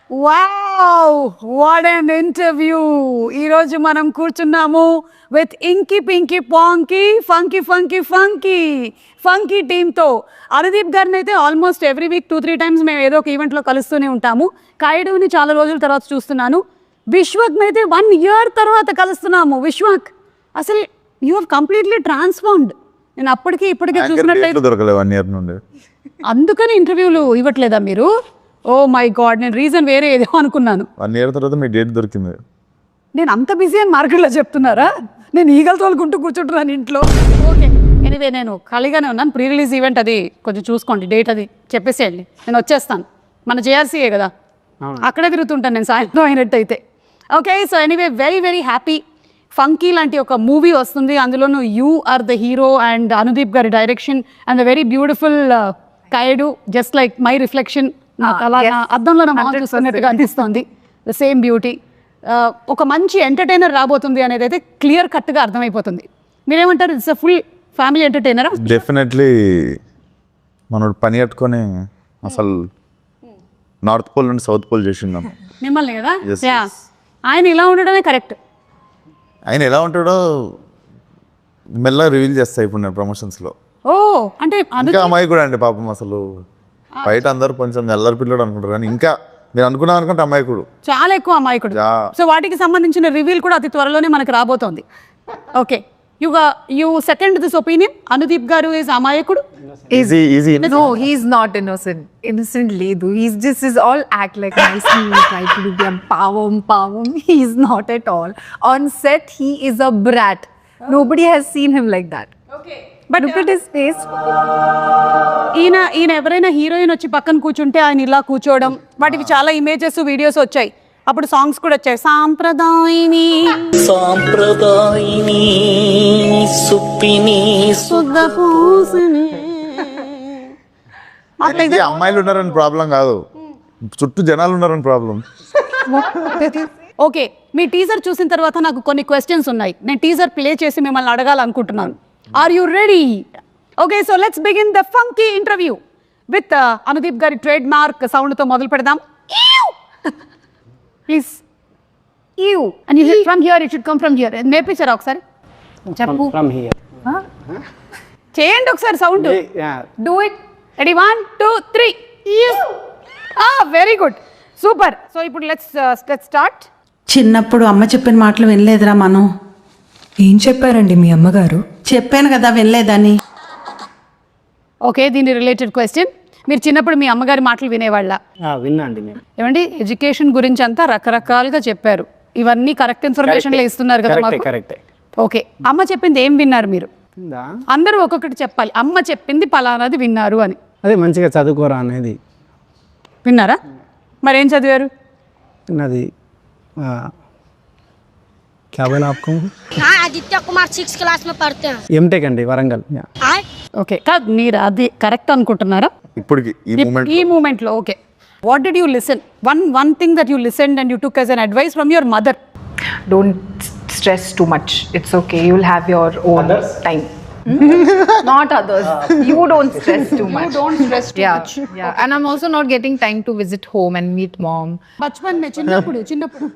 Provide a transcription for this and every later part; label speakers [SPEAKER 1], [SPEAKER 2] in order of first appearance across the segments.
[SPEAKER 1] Wow what an interview. ఈరోజు మనం కూర్చున్నాము with inky pinky ponky funky funky funky funky టీమ్తో. అనుదీప్ గారిని అయితే ఆల్మోస్ట్ ఎవ్రీ వీక్ 2-3 టైమ్స్ మేము ఏదో ఒక ఈవెంట్లో కలుస్తూనే ఉంటాము. కాయుడుని చాలా రోజుల తర్వాత చూస్తున్నాను. విశ్వక్ని అయితే 1 year తర్వాత కలుస్తున్నాము. విశ్వక్, అసలు యూ హ్యావ్ కంప్లీట్లీ ట్రాన్స్ఫార్మ్డ్. నేను అప్పటికి ఇప్పటికీ చూసినట్లయితే
[SPEAKER 2] దొరకలేదు 1 year నుండి.
[SPEAKER 1] అందుకని ఇంటర్వ్యూలు ఇవ్వట్లేదా మీరు? ఓ మై గాడ్, నేను రీజన్ వేరే ఏదో అనుకున్నాను.
[SPEAKER 2] 1 year తర్వాత మీ డేట్ దొరికింది.
[SPEAKER 1] నేను అంత బిజీ అని మార్కెట్లో చెప్తున్నారా? నేను ఈగలు తోలుకుంటూ కూర్చుంటున్నాను ఇంట్లో. ఓకే, ఎనీవే నేను ఖాళీగానే ఉన్నాను. ప్రీ రిలీజ్ ఈవెంట్ అది కొంచెం చూసుకోండి, డేట్ అది చెప్పేసేయండి, నేను వచ్చేస్తాను. మన జేఆర్సీఏ కదా, అక్కడే తిరుగుతుంటాను నేను సాయంత్రం అయినట్టయితే. Okay, so anyway very very happy. Funky లాంటి ఒక మూవీ వస్తుంది, అందులోనూ you are the hero and Anudeep గారి direction and the very beautiful Kayadu, just like my reflection. నాకు అలా అద్దంలో నా మొహం చూస్తున్నట్టుగా అనిపిస్తుంది. The same beauty. ఒక మంచి ఎంటర్టైనర్ రాబోతుంది అనేది అయితే క్లియర్ కట్గా అర్థమైపోతుంది. మీరేమంటారు? ఇట్స్ అ ఫుల్ ఫ్యామిలీ ఎంటర్టైనరా?
[SPEAKER 2] డెఫినెట్లీ. మనోడు పని కట్టుకొని అసలు నార్త్ పోల్ నుండి సౌత్ పోల్ చేసిందాం
[SPEAKER 1] మిమ్మల్ని కదా. ఆయన ఇలా ఉండడమే కరెక్ట్.
[SPEAKER 2] ఆయన ఎలా ఉంటాడో మెల్లగా రివీల్ చేస్తా ఇప్పుడు నేను ప్రమోషన్స్లో.
[SPEAKER 1] ఓ అంటే
[SPEAKER 2] ఇంకా అమ్మాయి కూడా అండి పాపం. అసలు బయట అందరు కొంచెం ఎల్లరి పిల్లడు అనుకుంటారు, కానీ ఇంకా నేను అనుకున్నాను అనుకుంటే అమాయకుడు,
[SPEAKER 1] చాలా ఎక్కువ అమాయకుడు. సో వాటికి సంబంధించిన రివీల్ కూడా అతి త్వరలోనే మనకు రాబోతోంది. Okay, you second this opinion. Anudeep గారు ఈజ్ అమాయకుడు.
[SPEAKER 3] No, he's not innocent. Innocent ledu. He's just is all act like nicely. Try to do them pavam. He's not at all. On set, he is a brat. Nobody has seen him like that.
[SPEAKER 1] Okay.
[SPEAKER 3] But look at his face.
[SPEAKER 1] ఈయన ఎవరైనా heroine వచ్చి పక్కన కూర్చుంటే ఆయన ఇలా కూర్చోవడం, వాటికి చాలా ఇమేజెస్ వీడియోస్ వచ్చాయి. అప్పుడు సాంగ్స్ కూడా వచ్చాయి. సాంప్రదాయిని
[SPEAKER 2] అమ్మాయిలు ఉన్నారని ప్రాబ్లం కాదు, చుట్టూ జనాలు ఉన్నారని ప్రాబ్లం.
[SPEAKER 1] ఓకే, మీ టీజర్ చూసిన తర్వాత నాకు కొన్ని క్వశ్చన్స్ ఉన్నాయి. నేను టీజర్ ప్లే చేసి మిమ్మల్ని అడగాలనుకుంటున్నాను. Are you ready? Okay, so let's begin the funky interview with Anudeep గారి ట్రేడ్ మార్క్ సౌండ్తో మొదలు పెడదాం. Please you and you from here, it should come from here. నేర్పించారా ఒకసారి? చెప్పు.
[SPEAKER 4] From here.
[SPEAKER 1] చేయండి ఒకసారి sound. Do it. Ready 1 2 3. Very good, super. So ఇప్పుడు లెట్స్ స్టార్ట్.
[SPEAKER 5] చిన్నప్పుడు అమ్మ చెప్పిన మాటలు వినలేదురా మనం.
[SPEAKER 6] ఏం చెప్పారండి మీ అమ్మగారు?
[SPEAKER 5] చెప్పాను కదా వినలేదని.
[SPEAKER 1] ఓకే, దీని రిలేటెడ్ క్వశ్చన్. మీరు చిన్నప్పుడు మీ అమ్మగారి మాటలు వినేవాళ్ళ?
[SPEAKER 4] విన్నా అండి నేను.
[SPEAKER 1] ఏమండి, ఎడ్యుకేషన్ గురించి అంతా రకరకాలుగా చెప్పారు. ఇవన్నీ కరెక్ట్ ఇన్ఫర్మేషన్లో ఇస్తున్నారు కదా మాకు.
[SPEAKER 4] కరెక్టే.
[SPEAKER 1] ఓకే, అమ్మ చెప్పింది ఏం విన్నారు మీరు? అందరూ ఒక్కొక్కటి చెప్పాలి. అమ్మ చెప్పింది పలానాది విన్నారు అని.
[SPEAKER 4] అదే మంచిగా చదువుకోరా అనేది
[SPEAKER 1] విన్నారా? మరేం చదివారు?
[SPEAKER 4] నాది क्या बोला आपको?
[SPEAKER 7] हाँ, आदित्य कुमार 6th क्लास में पढ़ते हैं.
[SPEAKER 4] ఎంటెక్ అండి, వరంగల్.
[SPEAKER 1] ఓకే, కాదు మీరు అది కరెక్ట్ అనుకుంటున్నారా
[SPEAKER 2] ఇప్పటికి
[SPEAKER 1] ఈ మూమెంట్ లో? Okay, what did you listen? One thing that you listened and you took as an advice from your mother.
[SPEAKER 3] Don't stress too much. It's okay. You'll have your own time. Not others. You don't stress too much.
[SPEAKER 1] You don't stress too much.
[SPEAKER 3] Yeah. And I'm also not getting time to visit home and meet mom.
[SPEAKER 1] బచ్పన్ మే చిన్నప్పుడు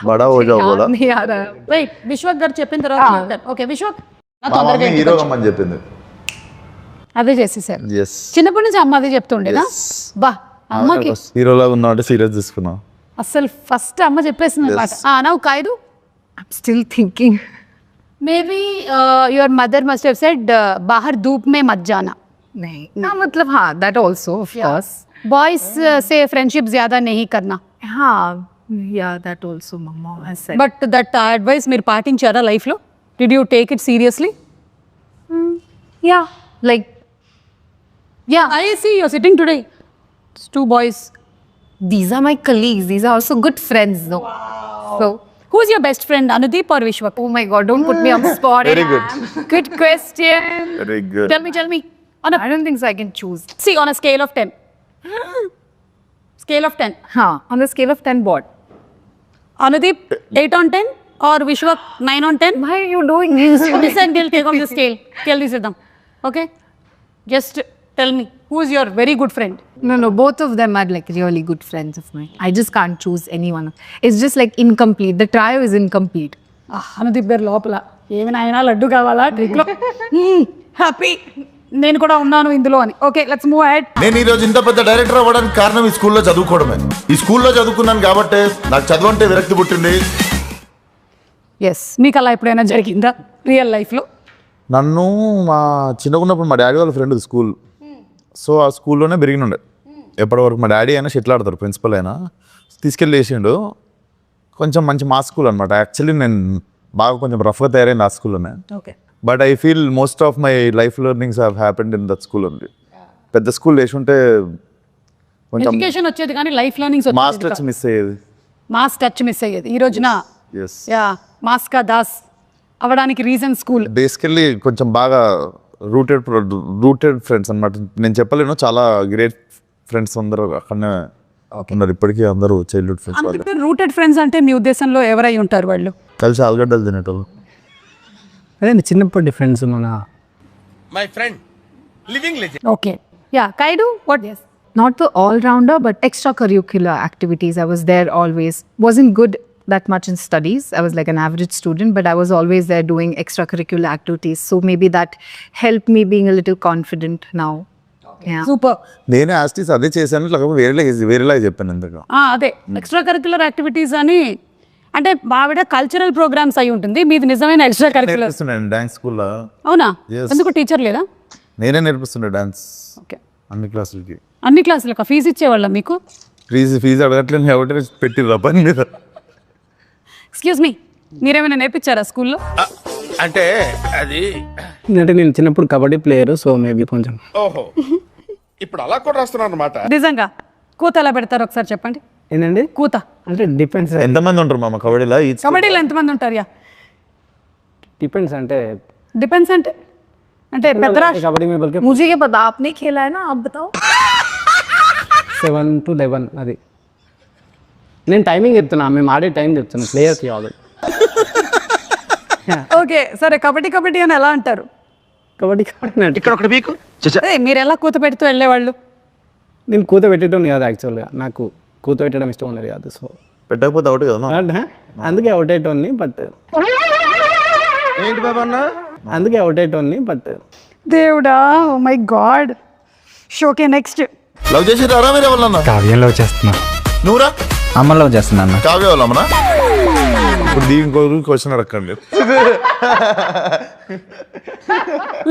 [SPEAKER 2] బడా హో జాओ బోలా.
[SPEAKER 3] नहीं आ रहा.
[SPEAKER 1] Wait, Vishwak గారు చెప్పిన తర్వాత ఓకే విశ్వక్ నా తొందరగా
[SPEAKER 2] హీరో అమ్మని చెప్పింది.
[SPEAKER 1] అదే చేసేసారు.
[SPEAKER 2] yes
[SPEAKER 1] చిన్నప్పటి నుంచి అమ్మ అదే చెప్తుండేనా? బా, అమ్మకి
[SPEAKER 2] హీరోలా ఉన్నా అంటే సీరియస్ తీసుకున్నా.
[SPEAKER 1] అసలు ఫస్ట్ అమ్మ చెప్పేసింది అనమాట. Now Kayadu,
[SPEAKER 3] I'm still thinking.
[SPEAKER 1] Maybe your mother must have said బాహర్ ధూప్ మే మత్ జానా.
[SPEAKER 3] नहीं ना, मतलब हाँ, that also of course.
[SPEAKER 1] Boys से फ्रेंडशिप ज्यादा नहीं करना.
[SPEAKER 3] हाँ, yeah, that also mama has said.
[SPEAKER 1] But that advice మీరు పాటించారా లైఫ్లో? Did you take it seriously?
[SPEAKER 3] Yeah, like
[SPEAKER 1] I see your sitting today 2 boys.
[SPEAKER 3] these are my colleagues. These are also good friends, though. So,
[SPEAKER 1] Who's your best friend, Anudeep or Vishwak?
[SPEAKER 3] oh my God, don't put me on the spot.
[SPEAKER 2] Very good.
[SPEAKER 1] Good question.
[SPEAKER 2] Very good.
[SPEAKER 1] Tell me.
[SPEAKER 3] I don't think so. I can choose.
[SPEAKER 1] See, on a scale of 10. Scale of 10.
[SPEAKER 3] Huh? On the scale of 10, what?
[SPEAKER 1] Anudeep 8 on 10 or Vishwak 9 on 10?
[SPEAKER 3] Why are you doing this?
[SPEAKER 1] Listen, we'll take off the scale. Scale this with them. Okay? Just tell me who is your very good friend?
[SPEAKER 3] No, both of them are like really good friends of mine. I just can't choose anyone. It's just like incomplete. The trio is incomplete.
[SPEAKER 1] Anudeep గారు లోపల ఏమైనా అయినా లడ్డు కావాలా ట్రిక్లో happy నేను కూడా ఉన్నాను ఇందులో అని. Okay, let's move ahead.
[SPEAKER 2] నేను ఈరోజు ఇంత పెద్ద డైరెక్టర్ అవ్వడానికి కారణం ఈ స్కూల్లో చదువుకోవడమే. ఈ స్కూల్లో చదువుకున్నాను కాబట్టి నాకు చదువు అంటే విరక్తి పుట్టింది.
[SPEAKER 1] ఎస్, మీకు అలా ఎప్పుడైనా జరిగిందా రియల్ లైఫ్లో?
[SPEAKER 2] నన్ను మా చిన్నగా ఉన్నప్పుడు మా డాడీ వాళ్ళ ఫ్రెండ్ స్కూల్, సో ఆ స్కూల్లోనే పెరిగినుండే. ఎప్పటివరకు మా డాడీ అయినా షెటిల్ ఆడతారు, ప్రిన్సిపల్ అయినా తీసుకెళ్ళి వేసిండు. కొంచెం మంచి మా స్కూల్ అనమాట. యాక్చువల్లీ నేను బాగా కొంచెం రఫ్గా తయారైంది ఆ స్కూల్లోనే.
[SPEAKER 1] Okay,
[SPEAKER 2] but I feel most of my life learnings have happened in that school only. పెద్ద స్కూల్ వేసుంటే కొంచెం
[SPEAKER 1] ఎడ్యుకేషన్ వచ్చేది కానీ life learnings
[SPEAKER 2] mass touch miss అయ్యేది.
[SPEAKER 1] మాస్ టచ్ మిస్ అయ్యేది. ఈ రోజున
[SPEAKER 2] ఎస్,
[SPEAKER 1] యా మాస్కా దాస్ అవడానికి రీజన్ స్కూల్.
[SPEAKER 2] బేసికల్లీ కొంచెం బాగా రూటెడ్ ఫ్రెండ్స్ అనమాట. నేను చెప్పలేను, చాలా గ్రేట్ ఫ్రెండ్స్ అందరూ అక్కడనే ఉన్నారు ఇప్పటికీ. అందరూ చైల్డ్హుడ్ ఫ్రెండ్స్ వాళ్ళు.
[SPEAKER 1] అందుకే రూటెడ్ ఫ్రెండ్స్ అంటే మీ ఉద్దేశంలో ఎవరై ఉంటారు వాళ్ళు?
[SPEAKER 2] కలిసి ఆలుగడ్డలు తినేటోళ్ళు.
[SPEAKER 4] అదే చిన్నప్పటి ఫ్రెండ్స్ మన
[SPEAKER 1] okay, yeah Kayadu what? Yes,
[SPEAKER 3] Not the all-rounder, but extracurricular activities. I was there always. Wasn't good that much in studies. I was like an average student, but I was always there doing extracurricular activities. So maybe that helped me being a little confident now. Yeah.
[SPEAKER 1] Super.
[SPEAKER 2] నేను యాస్టీస్ అదే చేశాను, లేకపోతే వేరేలాగా చెప్పాను ఎందుకు.
[SPEAKER 1] అదే extra curricular activities అని అంటే ఆవిడ కల్చరల్ ప్రోగ్రామ్స్ అయి ఉంటుంది, మీది నిజమైన ఎక్స్ట్రా కరిక్యులర్.
[SPEAKER 2] నేర్పిస్తున్నాను డాన్స్ స్కూల్లో.
[SPEAKER 1] అవునా?
[SPEAKER 2] Yes.
[SPEAKER 1] ఎందుకు టీచర్ లేదా?
[SPEAKER 2] నేనే నేర్పిస్తుండే డాన్స్
[SPEAKER 1] ఓకే,
[SPEAKER 2] అన్ని క్లాసులకి.
[SPEAKER 1] అన్ని క్లాసులకు ఫీజు ఇచ్చేవాళ్ళ మీకు?
[SPEAKER 2] ఫీజు అడగట్లేదు కాబట్టి పెట్టిర్రా పని మీద.
[SPEAKER 1] ఎక్స్క్యూజ్ మీ, మీరేమైనా నేర్పించారా స్కూల్లో?
[SPEAKER 8] అంటే అది
[SPEAKER 4] అంటే నేను చిన్నప్పుడు కబడ్డీ ప్లేయర్, సో మేబీ కొంచెం.
[SPEAKER 8] ఓహో, ఇప్పుడు అలా కూడా రాస్తున్నారు అనమాట.
[SPEAKER 1] నిజంగా కూత ఎలా పెడతారు ఒకసారి చెప్పండి.
[SPEAKER 4] ఏంటండి
[SPEAKER 1] కూత
[SPEAKER 4] అంటే డిపెండ్స్.
[SPEAKER 2] ఎంతమంది ఉంటారు మామ కబడ్డీలో?
[SPEAKER 1] కబడ్డీలో ఎంతమంది ఉంటారు? యా
[SPEAKER 4] డిపెండ్స్ అంటే
[SPEAKER 1] డిపెండ్స్ అంటే అంటే పెద్ద
[SPEAKER 4] కబడ్డీ में बल्कि
[SPEAKER 3] मुझे ये पता, आपने खेला है ना, आप बताओ.
[SPEAKER 4] 7 to 11 అది. నేను టైమింగ్ చెప్తున్నా, మేము ఆడే టైం చెప్తున్నా ప్లేయర్స్కి ఆల్రెడీ.
[SPEAKER 1] ఓకే సరే, కబడ్డీ అని ఎలా అంటారు?
[SPEAKER 4] కబడ్డీ అంటే
[SPEAKER 8] ఇక్కడ ఒకటి మీకు
[SPEAKER 1] అదే మీరు ఎలా కూత పెడుతూ వెళ్ళేవాళ్ళు?
[SPEAKER 4] నేను కూత పెట్టడం కాదు యాక్చువల్గా, నాకు కూత పెట్టడం ఇష్టం ఉండదు కాదు. సో
[SPEAKER 2] పెట్టకపోతే ఒకటి కదా.
[SPEAKER 4] అందుకే అవుట్ అయ్యేటోని, బట్
[SPEAKER 8] ఏంటి బాబా అన్న?
[SPEAKER 4] అందుకే అవుట్ అయ్యేటోని బట్
[SPEAKER 1] దేవుడా, oh my God. Okay next.
[SPEAKER 2] Love చేసి రారా మీరే వాళ్ళన్నా?
[SPEAKER 9] కావ్యం లవ్ చేస్తున్నా.
[SPEAKER 2] నువ్వురా?
[SPEAKER 9] అమ్మ లవ్ చేస్తున్నా.
[SPEAKER 2] కావ్య వాళ్ళమ్మనా? ఇప్పుడు దీనికి క్వశ్చన్ అడగండి.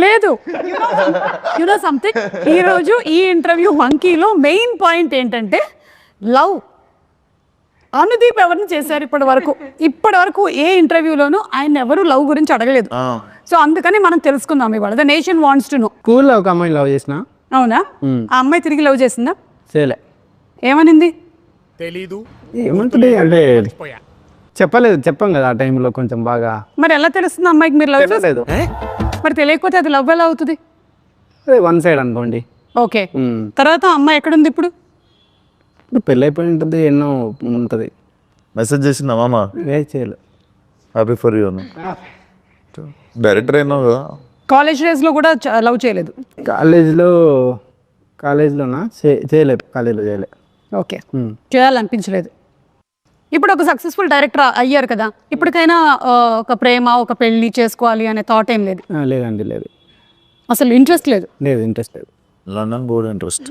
[SPEAKER 1] లేదు, యునో సంథింగ్, ఈరోజు ఈ ఇంటర్వ్యూ మంకీలో మెయిన్ పాయింట్ ఏంటంటే లవ్. అనుదీప్ ఎవరిని చేశారు ఇప్పటి వరకు ఏ ఇంటర్వ్యూలోనూ ఆయన ఎవరు లవ్ గురించి అడగలేదు. సో అందుకని మనం తెలుసుకుందాం ఇవాళ. The nation wants to know.
[SPEAKER 4] స్కూల్లో ఒక అమ్మాయిని లవ్ చేసిన.
[SPEAKER 1] అవునా? ఆ అమ్మాయి తిరిగి లవ్ చేసిందా?
[SPEAKER 4] చేయలే.
[SPEAKER 1] ఏమనింది?
[SPEAKER 4] ఏమంటుంది అంటే చెప్పాం కదా ఆ టైంలో కొంచెం బాగా.
[SPEAKER 1] మరి ఎలా తెలుస్తుంది అమ్మాయికి మీరు లవ్
[SPEAKER 4] తెలియలేదు.
[SPEAKER 1] మరి తెలియకపోతే అది లవ్ ఎలా అవుతుంది?
[SPEAKER 4] అదే వన్ సైడ్ అనుకోండి.
[SPEAKER 1] ఓకే, తర్వాత అమ్మాయి ఎక్కడుంది ఇప్పుడు?
[SPEAKER 4] ఇప్పుడు పెళ్ళి అయిపోయి ఉంటుంది, ఎన్నో ఉంటుంది.
[SPEAKER 2] మెసేజ్ చేసిందా మామ?
[SPEAKER 4] చేయలేదు.
[SPEAKER 2] Happy for you. డైరెక్టర్ అయినా కదా.
[SPEAKER 1] కాలేజ్ డేస్లో కూడా లవ్ చేయలేదు?
[SPEAKER 4] కాలేజ్లోనా చేయలేదు, కాలేజ్లో చేయలేదు.
[SPEAKER 1] ఓకే, చేయాలనిపించలేదు. ఇప్పుడు ఒక సక్సెస్ఫుల్ డైరెక్టర్ అయ్యారు కదా, ఇప్పటికైనా ఒక ప్రేమ, ఒక పెళ్లి చేసుకోవాలి అనే థాట్ ఏం లేదు?
[SPEAKER 4] లేదండి, లేదు.
[SPEAKER 1] అసలు ఇంట్రెస్ట్ లేదు?
[SPEAKER 4] లేదు, ఇంట్రెస్ట్ లేదు.
[SPEAKER 2] London board interest.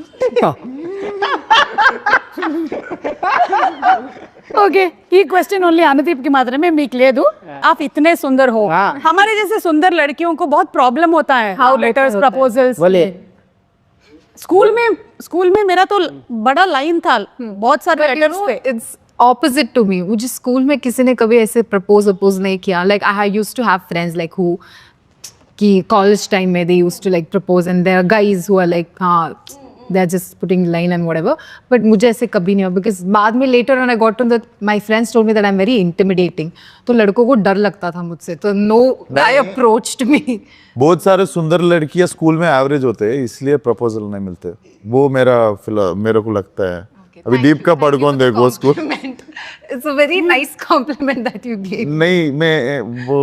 [SPEAKER 1] ओके, ये क्वेश्चन ओनली अनुदीप की मात्रा में मीक ले दूं. आप इतने सुंदर हो, हमारे जैसे सुंदर लड़कियों को बहुत प्रॉब्लम होता है. How letters, proposals.
[SPEAKER 4] बोलिए.
[SPEAKER 1] स्कूल में मेरा तो बड़ा लाइन था, बहुत सारे लेटर्स थे.
[SPEAKER 3] It's opposite to me. मुझे स्कूल में किसी ने कभी ऐसे प्रपोज नहीं किया. Like I used to have friends like who कि college time में they used to like propose, and there are guys who are like they're just putting line and whatever. But मुझे ऐसे कभी नहीं हुआ, because बाद में later when I got to that, my friends told me that I'm very intimidating. तो लड़कों को डर लगता था मुझसे, तो no guy approached me.
[SPEAKER 2] बहुत सारे सुंदर लड़कियां स्कूल में एवरेज होते हैं, इसलिए प्रपोजल नहीं मिलते. वो मेरे को लगता है. अभी दीप का पढ़कौन देखो school.
[SPEAKER 3] It's a very nice compliment that you gave.
[SPEAKER 2] नहीं, मैं वो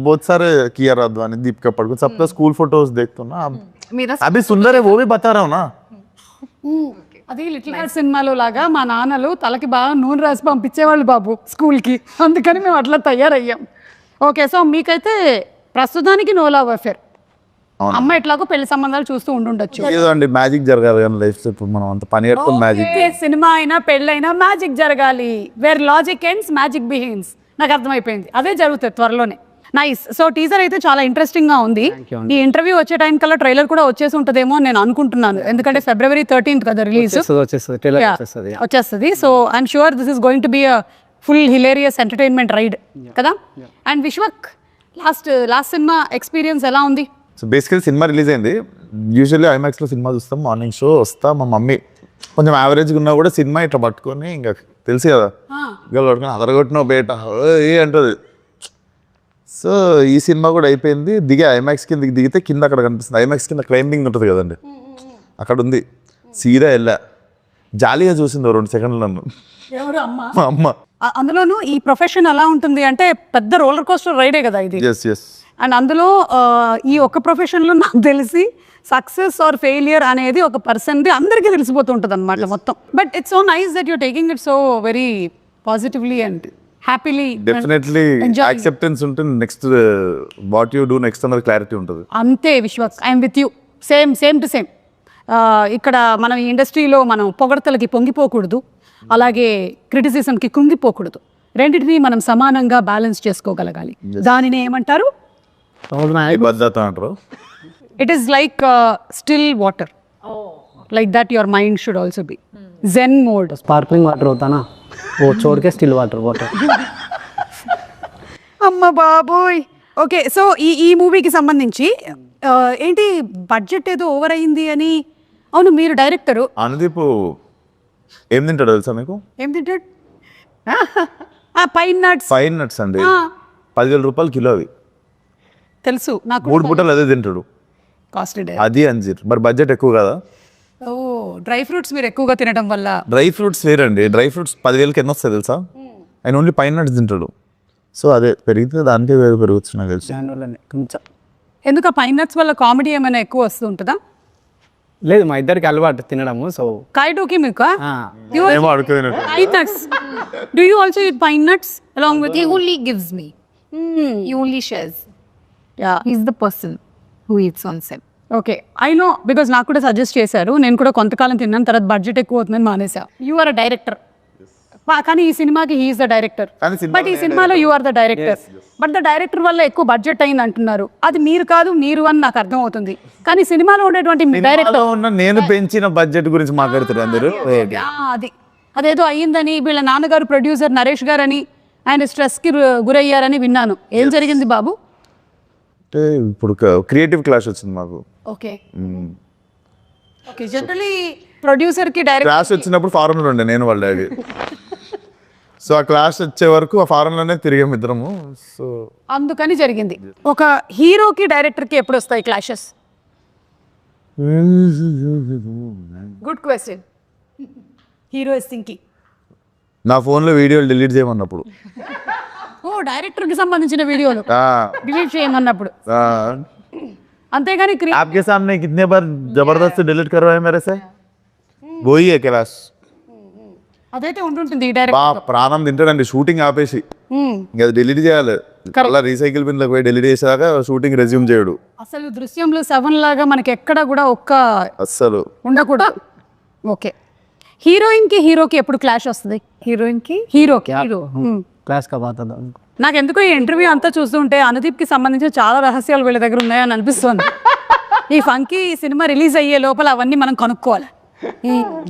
[SPEAKER 2] बहुत सारे किया राधवानी, दीप का पढ़कौन, सबका स्कूल फोटोज देखता हूँ ना.
[SPEAKER 3] मेरा
[SPEAKER 2] అభి సుందర్ ఓ భీ బతా రहा हूं ना
[SPEAKER 1] అది లిటిల్ హార్ట్ సినిమాలో లాగా మా నాన్నలు తలకి బాగా నూనె రాసి పంపించేవాళ్ళు బాబు స్కూల్కి, అందుకని మేము అట్లా తయారయ్యాం. ఓకే, సో మీకైతే ప్రస్తుతానికి నో లవ్ అఫేర్. అమ్మ ఎట్లాగో పెళ్లి సంబంధాలు చూస్తూ ఉండుండొచ్చు.
[SPEAKER 2] ఏదో అండి మ్యాజిక్ జరగాలి కానీ లైఫ్ ఇప్పుడు మనం అంత పని కట్టుకుని మ్యాజిక్.
[SPEAKER 1] ఓకే, సినిమా అయినా పెళ్ళైనా మ్యాజిక్ జరగాలి. Where logic ends magic begins. నాకు అర్థమైపోయింది, అదే జరుగుతుంది త్వరలోనే. నైస్. సో టీజర్ అయితే చాలా ఇంట్రెస్టింగ్ గా ఉంది. ఈ ఇంటర్వ్యూ వచ్చే టైం కల్లా ట్రైలర్ కూడా వచ్చేసి ఉంటుందేమో అని నేను అనుకుంటున్నాను, ఎందుకంటే February 13th కదా రిలీజ్ వచ్చేస్తుంది. So I'm sure this is going to be a full hilarious entertainment ride కదా. And Vishwak last cinema experience ఎలా ఉంది?
[SPEAKER 2] సో బేసికలీ సినిమా రిలీజ్ అయింది. యూజువల్లీ ఐమాక్స్లో సినిమా చూస్తాం, మార్నింగ్ షో వస్తా, మా మమ్మీ కొంచెం యావరేజ్గా ఉన్నా కూడా సినిమా ఇట్లా పట్టుకొని ఇంకా తెలుసు కదా ఇంకా పట్టుకొని అదరగొట్టిన బేట ఏ అంటుంది. సో ఈ సినిమా కూడా అయిపోయింది. ఐమాక్స్ కింద దిగితే కింద అక్కడ కనిపిస్తుంది, ఐమాక్స్ కింద క్లైంబింగ్ ఉంటుంది కదండి, అక్కడ ఉంది. సీదా వెళ్ళా, జాలీగా చూసింది 2 సెకండ్లు నన్ను
[SPEAKER 1] ఎవరు అమ్మ?
[SPEAKER 2] మా అమ్మ.
[SPEAKER 1] అందులోనూ ఈ ప్రొఫెషన్ ఎలా ఉంటుంది అంటే పెద్ద రోలర్ కోస్టర్ రైడే కదా ఇది.
[SPEAKER 2] ఎస్
[SPEAKER 1] అండ్ అందులో ఈ ఒక్క ప్రొఫెషన్లో నాకు తెలిసి సక్సెస్ ఆర్ ఫెయిలియర్ అనేది ఒక పర్సన్ది అందరికీ తెలిసిపోతుంటుంది అనమాట మొత్తం. But it's so nice that you're taking it so very positively and happily.
[SPEAKER 2] Definitely acceptance ఉంటుంది, next what you do next అన్నది క్లారిటీ ఉంటుంది.
[SPEAKER 1] అంతే Vishwas, I'm with you. Same to same. ఇక్కడ మనం ఈ ఇండస్ట్రీలో మనం పొగడతలకి పొంగిపోకూడదు, అలాగే క్రిటిసిజంకి కృంగిపోకూడదు. రెండింటినీ మనం సమానంగా బ్యాలెన్స్ చేసుకోగలగాలి. దానిని ఏమంటారు?
[SPEAKER 2] భద్రత అంటారు.
[SPEAKER 1] It is like still water, like that your mind should also be zen mode.
[SPEAKER 4] Sparkling water होता ना, वो छोड़ के स्टिल वाटर.
[SPEAKER 1] అమ్మ బాబోయ్. ఓకే, సో ఈ మూవీకి సంబంధించి ఏంటి బడ్జెట్ ఏదో ఓవర్ అయింది అని. అవును, మీరు డైరెక్టరు.
[SPEAKER 2] అనుదీప్ ఏం తింటాడు తెలుసా మీకు?
[SPEAKER 1] ఏం తింటాడు? Pine nuts.
[SPEAKER 2] ఫైన్ నట్స్ అండి, 10,000 రూపాయలు కిలో అవి.
[SPEAKER 1] తెలుసు నాకు.
[SPEAKER 2] 3 పూటలు అదే తింటాడు,
[SPEAKER 1] కాస్ట్లీ.
[SPEAKER 2] అది అంజీర్. మరి బడ్జెట్ ఎక్కువ కదా.
[SPEAKER 1] ఓ, డ్రై ఫ్రూట్స్ మీరు ఎక్కువగా తినడం వల్ల.
[SPEAKER 2] డ్రై ఫ్రూట్స్ వేరండి, డ్రై ఫ్రూట్స్ 10,000కి ఎన్ని వస్తాయి తెలుసా? ఆయన ఓన్లీ పైన నట్స్ తింటాడు. సో అదే పెరిగితే దానికే పెరగచ్చు నాకు తెలుసు.
[SPEAKER 4] కొంచెం
[SPEAKER 1] ఎందుకు ఆ పైన్ నట్స్ వల్ల కామెడీ ఏమైనా ఎక్కువ వస్తూ ఉంటుందా?
[SPEAKER 4] లేదు, మా ఇద్దరికి అలవాటు తినడము. సో
[SPEAKER 1] కాయటోకి మీకు
[SPEAKER 2] ఏమో అడుగుతున్నట్టు.
[SPEAKER 1] pine nuts. Do you also eat pine nuts along with?
[SPEAKER 3] he only gives me. He only shares.
[SPEAKER 1] Yeah.
[SPEAKER 3] He's the person who eats on set.
[SPEAKER 1] Okay, I know, because నాకు కూడా సజెస్ట్ చేశారు. నేను కూడా కొంతకాలం తిన్నాను, తర్వాత బడ్జెట్ ఎక్కువ అవుతుందని మానేసా. యు ఆర్ అ డైరెక్టర్, కానీ ఈ సినిమాకి హీఈస్ ద డైరెక్టర్.
[SPEAKER 2] కానీ సినిమాలో
[SPEAKER 1] బట్ ఈ సినిమాలో you are the director. But the director వల్ల ఎక్కువ బడ్జెట్ అయింది అంటున్నారు. అది మీరు కాదు, మీరు అని నాకు అర్థం అవుతుంది. కానీ సినిమాలో ఉండేటువంటి డైరెక్టర్
[SPEAKER 2] ఉన్న నేను పెంచిన బడ్జెట్ గురించి మాట్లాడుతారు అందరూ.
[SPEAKER 1] అదేదో అయ్యిందని, వీళ్ళ నాన్నగారు ప్రొడ్యూసర్ నరేష్ గారు అని, ఆయన స్ట్రెస్కి గురయ్యారని విన్నాను. ఏం జరిగింది బాబు?
[SPEAKER 2] అంటే ఇప్పుడు క్రియేటివ్ క్లాష్ వచ్చింది మాకు.
[SPEAKER 1] ఓకే, జనరలీ ప్రొడ్యూసర్కి డైరెక్టర్
[SPEAKER 2] క్లాష్ వచ్చినప్పుడు ఫారెన్లో ఉండే నేను వాళ్ళ డాడీ. సో ఆ క్లాష్ వచ్చే వరకు ఆ ఫారెన్లోనే తిరిగాం ఇద్దరము. సో
[SPEAKER 1] అందుకని జరిగింది. ఒక హీరోకి డైరెక్టర్కి ఎప్పుడు వస్తాయి clashes? Good question. Hero is thinking.
[SPEAKER 2] నా ఫోన్లో వీడియోలు డిలీట్ చేయమన్నప్పుడు.
[SPEAKER 1] ఓ, డైరెక్టర్కి సంబంధించిన వీడియోలు డిలీట్ చేయమన్నప్పుడు. అంతేగాని
[SPEAKER 2] आपके सामने कितने बार जबरदस्त डिलीट करवाए मेरे से, वही है क्लास.
[SPEAKER 1] అదైతే ఉంటుంటుంది ఈ
[SPEAKER 2] బా
[SPEAKER 1] డైరెక్టర్.
[SPEAKER 2] ప్రాణం తింటాడండి షూటింగ్ ఆపేసి, ఇంకా డిలీట్ చేయాలి. అలా రీసైకిల్ బిన్ పోయి డిలీట్ చేసేదాకా షూటింగ్ రెజ్యూమ్ చేయడు.
[SPEAKER 1] అసలు దృశ్యంలో 7 లాగా మనకి ఎక్కడ కూడా ఒక్క
[SPEAKER 2] అస్సలు
[SPEAKER 1] ఉండకూడదు. ఓకే, హీరోయిన్కి హీరోకి ఎప్పుడు క్లాష్ వస్తుంది?
[SPEAKER 3] Heroine ki?
[SPEAKER 1] హీరోకి.
[SPEAKER 4] క్లాస్ కా బాత దా.
[SPEAKER 1] నాకు ఎందుకో ఈ ఇంటర్వ్యూ అంతా చూస్తుంటే అనుదీప్కి సంబంధించిన చాలా రహస్యాలు వీళ్ళ దగ్గర ఉన్నాయని అనిపిస్తుంది. ఈ ఫంకీ సినిమా రిలీజ్ అయ్యే లోపల అవన్నీ మనం కనుక్కోవాలి.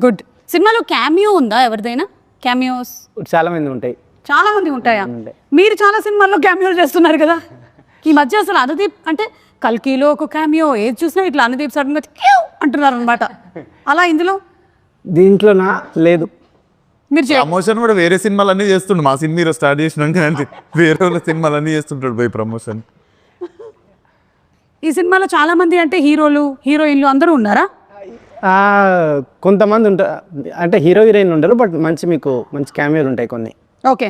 [SPEAKER 1] గుడ్. సినిమాలో క్యామియో ఉందా ఎవరిదైనా? క్యామియోస్
[SPEAKER 4] చాలా మంది ఉంటాయి.
[SPEAKER 1] చాలా మంది ఉంటాయా? మీరు చాలా సినిమాల్లో క్యామియోలు చేస్తున్నారు కదా ఈ మధ్య. అసలు అనుదీప్ అంటే కల్కిలో ఒక క్యామియో, ఏది చూసినా ఇట్లా అనుదీప్ సడన్గా అంటున్నారు అనమాట. అలా ఇందులో
[SPEAKER 4] దీంట్లో నా లేదు.
[SPEAKER 1] మీరు
[SPEAKER 2] ప్రమోషన్ కూడా వేరే సినిమాలన్నీ చేస్తుండు. మా సినిమా స్టార్ట్ చేసినాక వేరే వాళ్ళ సినిమాలన్నీ చేస్తుంటాడు పోయి ప్రమోషన్.
[SPEAKER 1] ఈ సినిమాలో చాలా మంది అంటే హీరోలు హీరోయిన్లు అందరూ ఉన్నారా?
[SPEAKER 4] కొంతమంది ఉంటారు, అంటే హీరో హీరోయిన్ ఉండరు, బట్ మంచి మీకు మంచి క్యామియోలు ఉంటాయి కొన్ని.
[SPEAKER 1] ఓకే,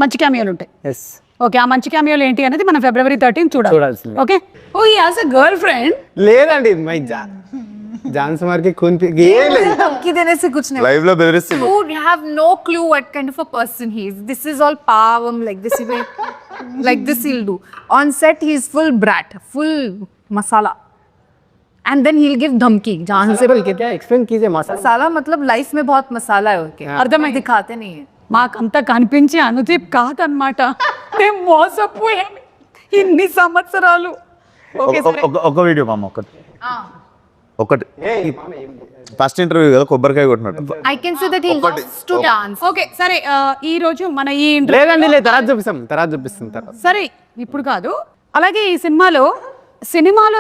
[SPEAKER 1] మంచి క్యామియోలు ఉంటాయి.
[SPEAKER 4] ఎస్.
[SPEAKER 1] ఓకే, ఆ మంచి క్యామియోలు ఏంటి అనేది మనం February 13
[SPEAKER 4] చూడాల్సిందే.
[SPEAKER 1] Okay. Oh he has a girl friend.
[SPEAKER 4] లేదండి మై జాన్ కుమార్ కి खून ఏం లేదు.
[SPEAKER 3] धमकी देने से कुछ नहीं.
[SPEAKER 2] లైవ్ లో బెదిరిస్తుంది.
[SPEAKER 3] You have no clue what kind of a person he is. This is all pavam, like this he will, like this he'll do. On set he is full brat, full masala. And then he'll give धमकी. जहाँ से
[SPEAKER 4] बोल के क्या explain कीजिए मसाला.
[SPEAKER 3] मसाला मतलब life में बहुत मसाला है उसके.
[SPEAKER 1] అర్థమైంది.
[SPEAKER 3] दिखाते नहीं है.
[SPEAKER 1] మాకంతా కనిపించి అనుదీప్ కాదనమాట. మేము మోసపోయాం ఇన్ని సంవత్సరాలు. ఓకే సరే.
[SPEAKER 2] ఒక వీడియో మామ ఒకటి ఫస్ట్ ఇంటర్వ్యూ కదా కొబ్బరికాయ కొట్టినట్టు.
[SPEAKER 3] I can say that he loves to dance.
[SPEAKER 1] Okay సరే, ఈ రోజు మన ఈ
[SPEAKER 4] లేదండి లేదు తర్వాత చూపిస్తాం తర్వాత.
[SPEAKER 1] సరే ఇప్పుడు కాదు. అలాగే ఈ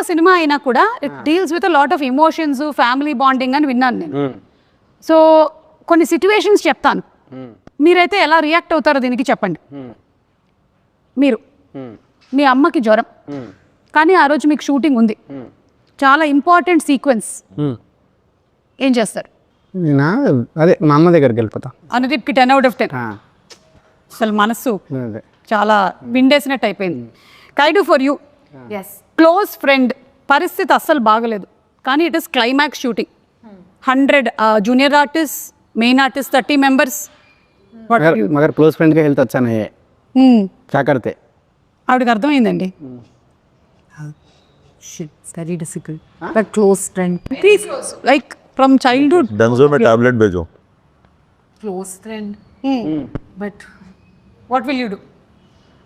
[SPEAKER 1] సినిమా అయినా కూడా it deals with lot of emotions, family bonding అని విన్నాను నేను. సో కొన్ని సిచ్యువేషన్స్ చెప్తాను, మీరైతే ఎలా రియాక్ట్ అవుతారో దీనికి చెప్పండి. మీరు మీ అమ్మకి జ్వరం, కానీ ఆ రోజు మీకు షూటింగ్ ఉంది, చాలా ఇంపార్టెంట్ సీక్వెన్స్, ఏం చేస్తారు?
[SPEAKER 4] అదే మా అమ్మ దగ్గరికి వెళ్ళిపోతా.
[SPEAKER 1] అనుదీప్కి 10 out of 10. అసలు మనస్సు చాలా విండేసినట్టు అయిపోయింది. Kayadu for you.
[SPEAKER 3] Yes.
[SPEAKER 1] Close friend పరిస్థితి అస్సలు బాగలేదు, కానీ it is climax shooting. 100 junior artist, main artist 30 members.
[SPEAKER 4] मगर क्लोज फ्रेंड का हेल्थ अच्छा नहीं है, क्या करते?
[SPEAKER 1] ఆవిడకి అర్థమైందండి.
[SPEAKER 3] Shit, it's very difficult. But close friend.
[SPEAKER 1] Please like from childhood.
[SPEAKER 2] Dunzo में टैबलेट भेजो.
[SPEAKER 3] Close friend. But
[SPEAKER 1] what will you do?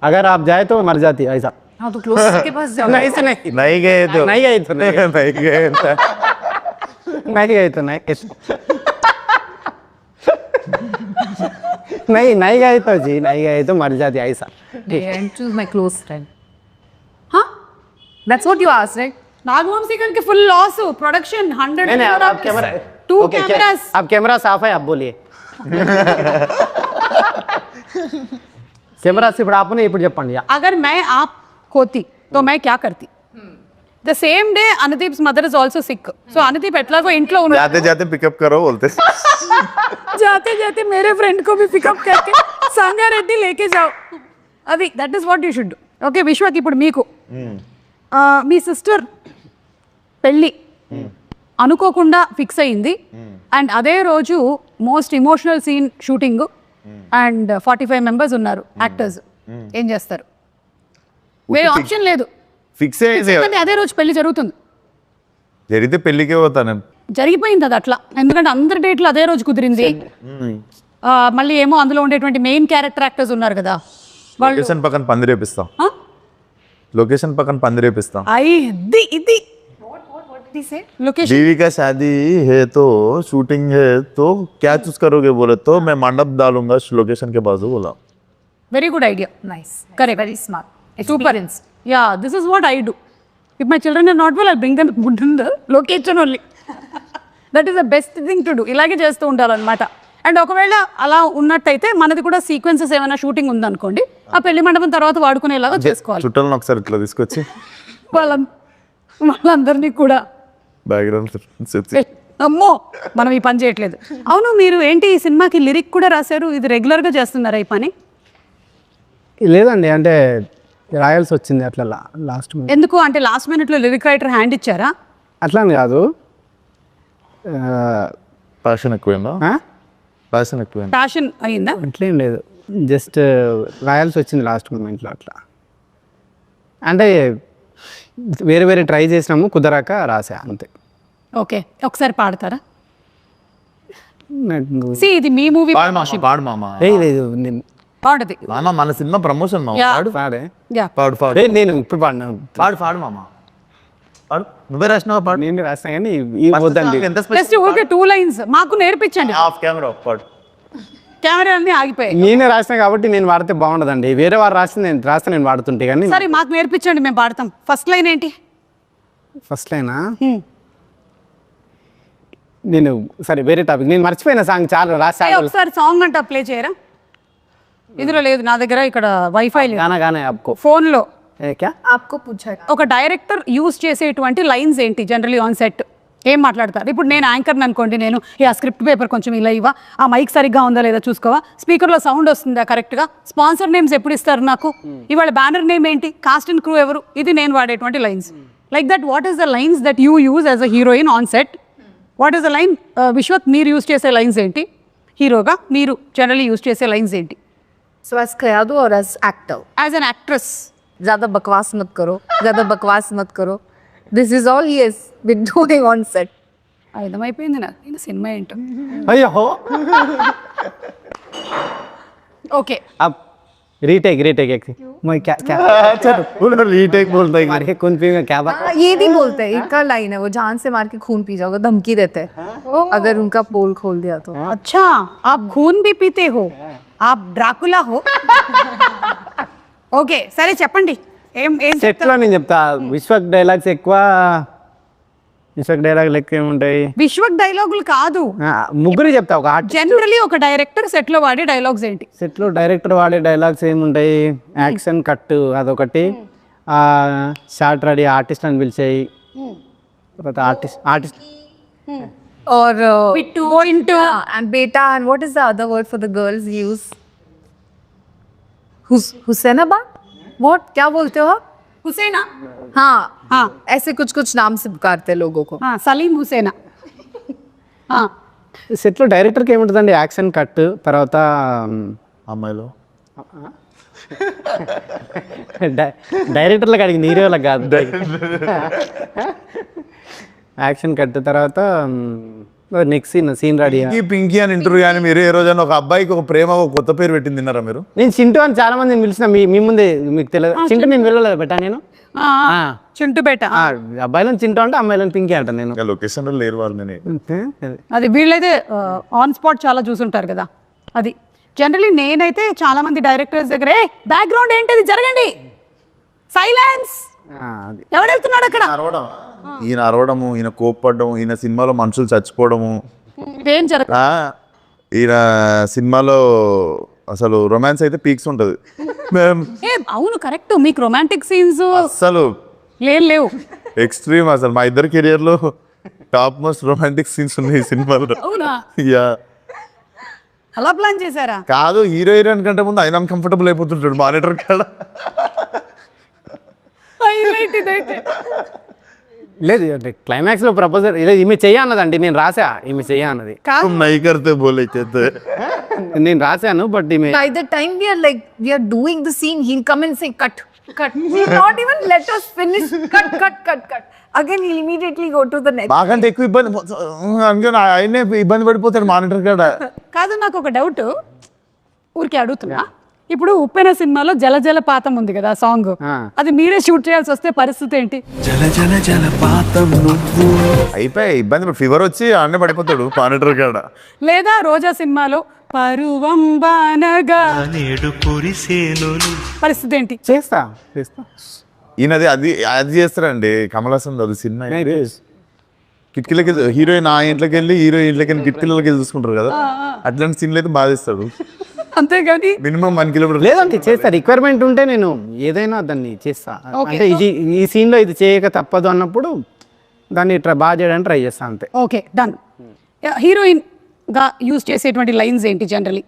[SPEAKER 4] अगर आप जाए तो मर जाती है ऐसा.
[SPEAKER 3] हाँ तो close के पास जाओ.
[SPEAKER 4] नहीं से नहीं
[SPEAKER 2] नहीं गए तो
[SPEAKER 4] नहीं गए तो नहीं
[SPEAKER 2] नहीं गए तो
[SPEAKER 4] नहीं गए तो नहीं नहीं गए तो जी नहीं गए तो मर जाती है ऐसा.
[SPEAKER 3] And choose my close friend. Huh? That's what you asked, right?
[SPEAKER 1] Nagavamsi గారికి ఫుల్ లాస్, ప్రొడక్షన్ 100
[SPEAKER 4] नहीं नहीं आप कैमरा
[SPEAKER 1] 2
[SPEAKER 4] ओके,
[SPEAKER 1] cameras.
[SPEAKER 4] आप कैमरा साफ है आप बोलिए. कैमरा से ఇప్పుడు ఆపనే ఇప్పుడు చెప్పండి.
[SPEAKER 1] अगर मैं आप होती तो मैं क्या करती? The same day Anudeep's mother is also sick. So Anudeep ఎట్లాగో ఇంట్లో ఉన్నాడు.
[SPEAKER 2] जाते जाते पिकअप करो बोलते.
[SPEAKER 1] जाते जाते मेरे फ्रेंड को भी पिकअप करके సంగారెడ్డి लेके जाओ. అది that is what you should do. Okay విశ్వకి ఇప్పుడు మీకు మీ సిస్టర్ పెళ్ళి అనుకోకుండా ఫిక్స్ అయింది, అండ్ అదే రోజు most emotional scene shooting, and 45 members ఉన్నారు యాక్టర్స్. ఏం చేస్తారు? వేరే ఆప్షన్ లేదు.
[SPEAKER 2] ఫిక్స్
[SPEAKER 1] ఎందుకంటే అదే రోజు పెళ్లి జరుగుతుంది.
[SPEAKER 2] జరిగితే పెళ్ళికే పోతాను.
[SPEAKER 1] జరిగిపోయింది అది అట్లా, ఎందుకంటే అందరి డేట్లు అదే రోజు కుదిరింది. మళ్ళీ ఏమో అందులో ఉండేటువంటి మెయిన్ క్యారెక్టర్ యాక్టర్స్ ఉన్నారు కదా, వాళ్ళు
[SPEAKER 2] లొకేషన్ పక్కన పందిరేపిస్తాం. లొకేషన్ పక్కన పందిరేపిస్తాం.
[SPEAKER 1] ఇది लोकेशन
[SPEAKER 2] बीवी का शादी है तो शूटिंग है तो क्या चूज करोगे बोले तो मैं मंडप डालूंगा लोकेशन के बाजू बोला.
[SPEAKER 1] Very good idea.
[SPEAKER 3] Nice.
[SPEAKER 1] Correct.
[SPEAKER 3] Very smart.
[SPEAKER 1] Super. Yeah, this is what I do. If my children are not well, I'll bring them in the location only. That is the best thing to do. ఇలాగే చేస్తూ ఉండాలన్నమాట. And ఒకవేళ అలా ఉన్నట్టయితే మనది కూడా sequences ఏమైనా shooting ఉందనుకోండి, ఆ పెళ్లి మండపం తర్వాత వాడుకునేలాగా చేసుకోవాలి.
[SPEAKER 2] చుట్టాలను ఒకసారి ఇట్లా తీసుకొచ్చి
[SPEAKER 1] వాళ్ళందరినీ కూడా
[SPEAKER 2] బ్యాక్గ్రౌండ్
[SPEAKER 1] అమ్మో మనం ఈ పని చేయట్లేదు. అవును, మీరు ఏంటి ఈ సినిమాకి లిరిక్ కూడా రాశారు, ఇది రెగ్యులర్గా చేస్తున్నారా ఈ పని?
[SPEAKER 4] లేదండి, అంటే రాయాల్సి వచ్చింది అట్లా లాస్ట్.
[SPEAKER 1] ఎందుకు అంటే లాస్ట్ మినిట్లో లిరిక్ రైటర్ హ్యాండ్ ఇచ్చారా?
[SPEAKER 4] అట్లా అని కాదు,
[SPEAKER 2] ప్యాషన్ ఎక్కువైందా? ప్యాషన్ ఎక్కువైందా?
[SPEAKER 1] ప్యాషన్ అయిందా?
[SPEAKER 4] అట్లేం లేదు, జస్ట్ రాయాల్సి వచ్చింది లాస్ట్ మూమెంట్లో అట్లా. అంటే వేరే వేరే ట్రై చేసినాము, కుదరాక రాసా అంతే.
[SPEAKER 1] ఓకే, ఒకసారి పాడతారా?
[SPEAKER 4] నాకు
[SPEAKER 1] సి ఇది మీ మూవీ.
[SPEAKER 2] పాడు మామ.
[SPEAKER 4] లేదు నేను
[SPEAKER 1] పాడది
[SPEAKER 2] మామ, మన సినిమా ప్రమోషన్ మామ.
[SPEAKER 1] Yeah.
[SPEAKER 2] పాడు
[SPEAKER 4] పాడే
[SPEAKER 1] యా
[SPEAKER 2] పాడు పాడు.
[SPEAKER 4] నేను ఇప్పుడు పాడినా,
[SPEAKER 2] పాడు మామ. పాడు, నువ్వే రాసినావా? పాడు.
[SPEAKER 4] నేను రాసినా కానీ ఈ వద్దండి.
[SPEAKER 2] ఎంత
[SPEAKER 1] జస్ట్ ఓకే 2 lines మాకు నేర్పించండి.
[SPEAKER 2] ఆఫ్ కెమెరా పాడు.
[SPEAKER 1] కెమెరా అన్ని ఆగిపోయాయి.
[SPEAKER 4] నేనే రాసినా కాబట్టి నేను వాడితే బాగుండదండి, వేరే వారు రాస్తే నేను వాడుతుంటే. కానీ
[SPEAKER 1] సరే మాకు నేర్పించండి, మేము పాడతాం. ఫస్ట్ లైన్ ఏంటి?
[SPEAKER 4] ఫస్ట్ లైనా నేను సరే వేరే టాపిక్, నేను మర్చిపోయిన సాంగ్ చాలా రాసా.
[SPEAKER 1] ఒకసారి సాంగ్ అంట ప్లే చేయరా? ఇందులో లేదు నా దగ్గర, ఇక్కడ వైఫై లేదు.
[SPEAKER 4] గానా గానా आपको
[SPEAKER 1] ఫోన్లో
[SPEAKER 4] क्या
[SPEAKER 3] आपको पूछा है.
[SPEAKER 1] ఒక డైరెక్టర్ యూజ్ చేసేటువంటి లైన్స్ ఏంటి జనరలీ ఆన్ సెట్? ఏం మాట్లాడతారు? ఇప్పుడు నేను యాంకర్ని అనుకోండి, నేను ఆ స్క్రిప్ట్ పేపర్ కొంచెం ఇలా ఇవ్వ, ఆ మైక్ సరిగ్గా ఉందా లేదా చూసుకోవా, స్పీకర్లో సౌండ్ వస్తుందా కరెక్ట్గా, స్పాన్సర్ నేమ్స్ ఎప్పుడు ఇస్తారు నాకు, ఇవాళ బ్యానర్ నేమ్ ఏంటి, కాస్ట్ అండ్ క్రూ ఎవరు, ఇది నేను వాడేటువంటి lines. Like that what is the lines that you use as a heroine on set? What is the line? Vishwath, మీరు యూజ్ చేసే లైన్స్ ఏంటి? హీరోగా మీరు జనరలీ యూజ్ చేసే లైన్స్ ఏంటి?
[SPEAKER 3] So as Kayadu or as actor?
[SPEAKER 1] As an actress.
[SPEAKER 3] ज़्यादा बकवास मत करो, ज़्यादा बकवास मत करो. This is all he has been doing on set.
[SPEAKER 1] అర్థమైపోయింది నాకు నేను సినిమా ఏంటో.
[SPEAKER 4] అయ్యో
[SPEAKER 1] ఓకే,
[SPEAKER 4] अब रीटेक रीटेक एक मैं क्या क्या चलो रीटेक बोलता है मारे कौन पी में क्या बात
[SPEAKER 3] हाँ, ये नहीं बोलते हैं, एक का लाइन है वो, जान से मार के खून पी जाओगे, धमकी देते हैं अगर उनका पोल खोल दिया तो.
[SPEAKER 1] अच्छा आप खून भी पीते हो, आप ड्राकुला हो. ఓకే సరే చెప్పండి, ఏం ఏం
[SPEAKER 4] సెట్లో నేను చెప్తా విశ్వక్ డైలాగ్స్ ఎక్కువ విశ్వక్ డైలాగ్ లెక్క ఏముంటాయి
[SPEAKER 1] విశ్వక్ డైలాగులు కాదు,
[SPEAKER 4] ముగ్గురు చెప్తా ఒక ఆర్ట్
[SPEAKER 1] జనరలీ ఒక డైరెక్టర్ సెట్ లో వాడే డైలాగ్స్ ఏంటి?
[SPEAKER 4] సెట్లో డైరెక్టర్ వాడే డైలాగ్స్ ఏముంటాయి, యాక్షన్ కట్ అదొకటి, షార్ట్ రెడీ ఆర్టిస్ట్ అని పిలిచేయి, తర్వాత ఆర్టిస్ట్
[SPEAKER 3] और
[SPEAKER 1] Bittu, into
[SPEAKER 3] and beta, and what is the other word for the girls use? Hussainabad, what क्या बोलते हो आप?
[SPEAKER 1] హుసేనా.
[SPEAKER 3] हाँ
[SPEAKER 1] हाँ.
[SPEAKER 3] ऐसे कुछ कुछ नाम से पुकारते हैं लोगों को.
[SPEAKER 1] సలీం హుసేనా.
[SPEAKER 4] సెట్లో డైరెక్టర్కి ఏముంటుందండి, యాక్షన్ కట్, తర్వాత
[SPEAKER 2] అమ్మాయిలో
[SPEAKER 4] డైరెక్టర్లకు అడిగి హీరోలకు కాదు, యాక్షన్ కట్ తర్వాత next scene ready.
[SPEAKER 2] Pinky Pinky అని ఇంటర్వ్యూ కానీ మీరు ఏ రోజైనా ఒక అబ్బాయికి ఒక ప్రేమ ఒక కొత్త పేరు పెట్టింది తిన్నారా మీరు?
[SPEAKER 4] నేను చింటూ అని చాలా మంది పిలిచిన మీ ముందే మీకు తెలియదు, చింటూ నేను వెళ్ళలేదు బెట్టా నేను
[SPEAKER 1] చింటు బేట.
[SPEAKER 4] అబ్బాయిలను చింటూ అంటే అమ్మాయిలను పింకీ అంట నేను.
[SPEAKER 2] లొకేషన్ లేరు వాళ్ళు. నేను
[SPEAKER 1] అది వీళ్ళైతే ఆన్ స్పాట్ చాలా చూసుంటారు కదా. అది జనరలీ నేనైతే చాలా మంది డైరెక్టర్స్ దగ్గర బ్యాక్గ్రౌండ్ ఏంటది జరగండి, సైలెన్స్, ఎవడు వెళ్తున్నాడు అక్కడ,
[SPEAKER 2] ఈయన అరవడము, ఈయన కోప్పడము, ఈయన సినిమాలో మనుషులు చచ్చిపోవడము,
[SPEAKER 1] ఇదేం జరగదు.
[SPEAKER 2] ఈయన సినిమాలో అసలు రొమాన్స్ అయితే పీక్స్ ఉంటుంది.
[SPEAKER 1] అవును కరెక్ట్, మీకు రొమాంటిక్ సీన్స్
[SPEAKER 2] అసలు
[SPEAKER 1] లేవు,
[SPEAKER 2] ఎక్స్ట్రీమ్. అసలు మా ఇద్దరు కెరియర్ లో టాప్ మోస్ట్ రొమాంటిక్ సీన్స్ ఉన్నాయి ఈ సినిమాలో.
[SPEAKER 1] అవునా?
[SPEAKER 2] యా,
[SPEAKER 1] అలా ప్లాన్ చేశారా?
[SPEAKER 2] కాదు, హీరో హీరోయిన్ కంటే ముందు ఆయన అన్కంఫర్టబుల్ అయిపోతుంటాడు మానిటర్ కాడ.
[SPEAKER 4] లేదు క్లైమాక్స్ లో ప్రపోజల్ ఈమె చెయ్య అన్నదండి, నేను రాసా ఈమె చెయ్య అన్నది,
[SPEAKER 2] నై కర్తే బోలే చేస్తే
[SPEAKER 4] నేను రాశాను. బట్ ఈమె
[SPEAKER 3] By the time we are doing the scene, he'll come and say cut. He'll not even let us finish. Cut. Again, he'll immediately go to the next.
[SPEAKER 2] మాకంటే ఎక్కువ ఇబ్బంది అందుకని ఆయనే ఇబ్బంది పడిపోతాడు మానిటర్ కాడ.
[SPEAKER 1] కాదు, నాకు ఒక డౌట్ ఊరికే అడుగుతున్నా. ఇప్పుడు ఉప్పెన సినిమాలో జల జలపాతం ఉంది కదా సాంగ్, అది మీరే షూట్ చేయాల్సి వస్తే పరిస్థితి ఏంటి?
[SPEAKER 2] అయిపోయి ఇబ్బంది, ఫీవర్ వచ్చి అన్నీ పడిపోతాడు మానిటర్ కాడ.
[SPEAKER 1] లేదా రోజా సినిమాలో పరువం బానగా పరిస్థితి ఏంటి?
[SPEAKER 4] చేస్తా
[SPEAKER 2] ఈయనది అది చేస్తారండి కమల్ హాసన్ అది సినిమా కిటికీలకి హీరోయిన్ ఆ ఇంట్లోకి వెళ్ళి హీరో ఇంట్లోకి వెళ్ళి కిటికీలకి వెళ్ళి చూసుకుంటారు కదా, అట్లాంటి సీన్లు అయితే బాధిస్తాడు.
[SPEAKER 1] అంతేగాని
[SPEAKER 2] మినిమం 1 కిలోమీటర్
[SPEAKER 4] లేదంటే చేస్తా, రిక్వైర్మెంట్ ఉంటే నేను ఏదైనా దాన్ని చేస్తా. అంటే ఈ సీన్ లో ఇది చేయక తప్పదు అన్నప్పుడు దాన్ని బాగా చేయడానికి ట్రై చేస్తా అంతే.
[SPEAKER 1] Okay done. హీరోయిన్ గా యూజ్ చేసేటువంటి లైన్స్ ఏంటి జనరలీ?